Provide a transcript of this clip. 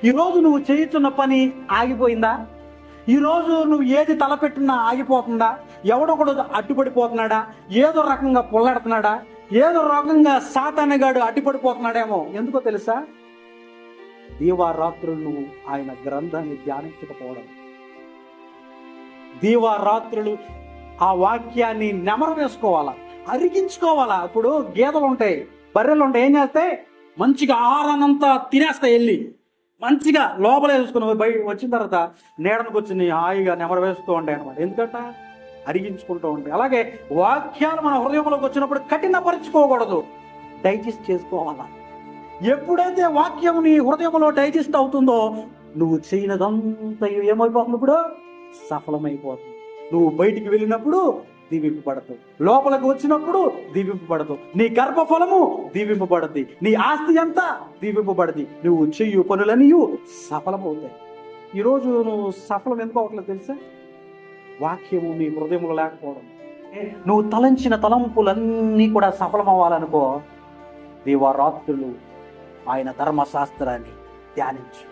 ఈరోజు నువ్వు చేయుచున్న పని ఆగిపోయిందా? ఈరోజు నువ్వు ఏది తలపెట్టినా ఆగిపోతుందా? ఎవడొకడు అడ్డుపడిపోతున్నాడా? ఏదో రకంగా పొల్లడుతున్నాడా? ఏదో రకంగా సాతానుగాడు అడ్డుపడిపోతున్నాడేమో. ఎందుకో తెలుసా? దీవారాత్రులు నువ్వు ఆయన గ్రంథాన్ని ధ్యానించకపోవడం, దీవారాత్రులు ఆ వాక్యాన్ని నెమరు వేసుకోవాలా, అరిగించుకోవాలా. ఇప్పుడు గేదెలు ఉంటాయి, బర్రెలు ఉంటాయి, ఏం చేస్తాయి? మంచిగా ఆహారాన్నంతా తినేస్తాయి, వెళ్ళి మంచిగా లోపల వేసుకుని బయట వచ్చిన తర్వాత నీడను కూర్చుని హాయిగా నెమరు వేస్తూ ఉంటాయి అనమాట. ఎందుకంట అరిగించుకుంటూ ఉంటాయి. అలాగే వాక్యాలు మన హృదయంలోకి వచ్చినప్పుడు కఠినపరచుకోకూడదు, డైజెస్ట్ చేసుకోవాలా. ఎప్పుడైతే వాక్యం నీ హృదయంలో డైజెస్ట్ అవుతుందో నువ్వు చేయనదంతా ఏమైపోతుంది? ఇప్పుడు సఫలమైపోతుంది. నువ్వు బయటికి వెళ్ళినప్పుడు దీవింపబడతావు, లోపలికి వచ్చినప్పుడు దీవింపబడతావు, నీ గర్భఫలము దీవింపబడద్ది, నీ ఆస్తి అంతా దీవింపబడది, నువ్వు చెయ్యు పనులన్నీ సఫలమవుతాయి. ఈరోజు నువ్వు సఫలం ఎందుకు అవట్లేదు తెలుసా? వాక్యము నీ హృదయంలో లేకపోవడం. నువ్వు తలంచిన తలంపులన్నీ కూడా సఫలం అవ్వాలనుకో, దీవారాత్రులు ఆయన ధర్మశాస్త్రాన్ని ధ్యానించు.